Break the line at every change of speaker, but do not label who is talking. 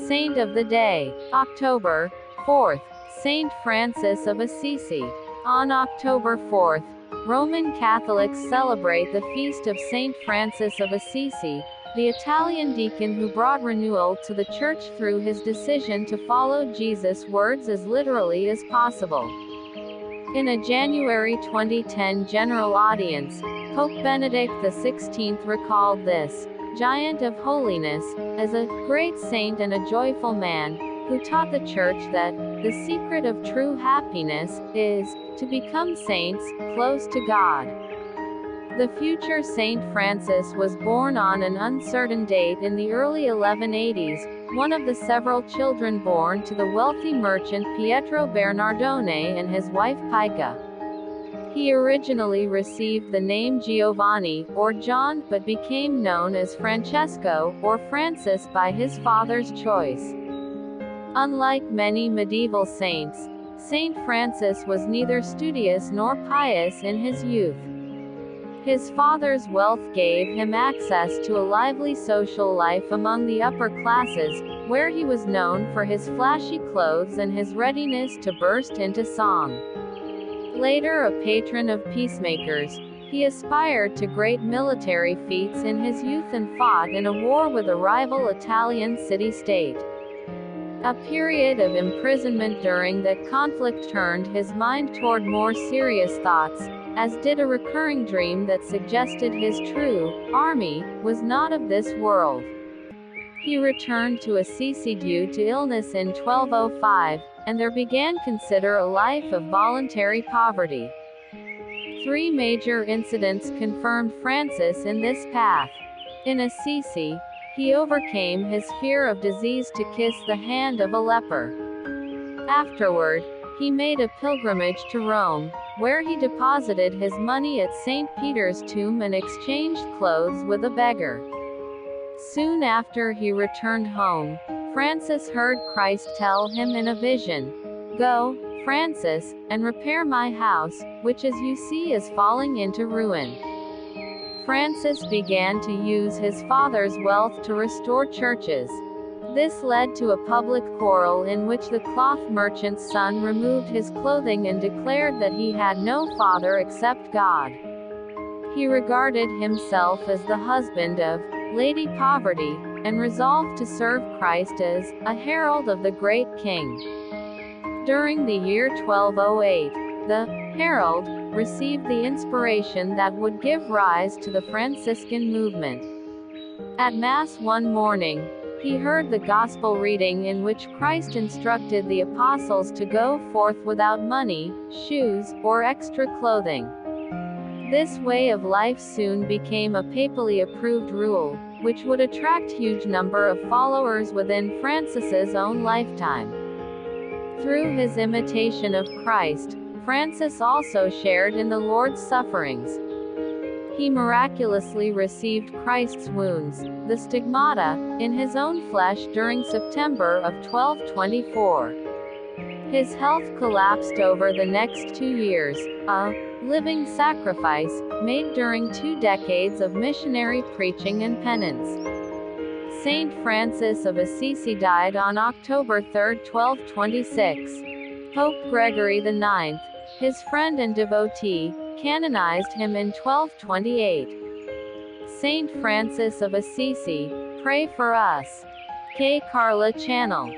Saint of the Day, October 4th, Saint Francis of Assisi. On October 4th, Roman Catholics celebrate the feast of Saint Francis of Assisi, the Italian deacon who brought renewal to the Church through his decision to follow Jesus' words as literally as possible. In a January 2010 general audience, Pope Benedict XVI recalled this giant of holiness as a great saint and a joyful man, who taught the Church that the secret of true happiness is to become saints, close to God. The future Saint Francis was born on an uncertain date in the early 1180s, one of the several children born to the wealthy merchant Pietro Bernardone and his wife Pica. He originally received the name Giovanni, or John, but became known as Francesco, or Francis by his father's choice. Unlike many medieval saints, Saint Francis was neither studious nor pious in his youth. His father's wealth gave him access to a lively social life among the upper classes, where he was known for his flashy clothes and his readiness to burst into song. Later a patron of peacemakers, he aspired to great military feats in his youth and fought in a war with a rival Italian city-state. A period of imprisonment during that conflict turned his mind toward more serious thoughts, as did a recurring dream that suggested his true army was not of this world. He returned to Assisi due to illness in 1205, and there began consider a life of voluntary poverty. Three major incidents confirmed Francis in this path. In Assisi, he overcame his fear of disease to kiss the hand of a leper. Afterward, he made a pilgrimage to Rome, where he deposited his money at St. Peter's tomb and exchanged clothes with a beggar. Soon after he returned home, Francis heard Christ tell him in a vision, "Go, Francis, and repair my house, which as you see is falling into ruin." Francis began to use his father's wealth to restore churches. This led to a public quarrel in which the cloth merchant's son removed his clothing and declared that he had no father except God. He regarded himself as the husband of Lady Poverty, and resolved to serve Christ as a herald of the great king. During the year 1208, the herald received the inspiration that would give rise to the Franciscan movement. At Mass one morning, he heard the Gospel reading in which Christ instructed the apostles to go forth without money, shoes, or extra clothing. This way of life soon became a papally approved rule, which would attract huge number of followers within Francis's own lifetime. Through his imitation of Christ, Francis also shared in the Lord's sufferings. He miraculously received Christ's wounds, the stigmata, in his own flesh during September of 1224. His health collapsed over the next 2 years, a living sacrifice, made during 2 decades of missionary preaching and penance. Saint Francis of Assisi died on October 3, 1226. Pope Gregory IX, his friend and devotee, canonized him in 1228. Saint Francis of Assisi, pray for us. Carla Channel.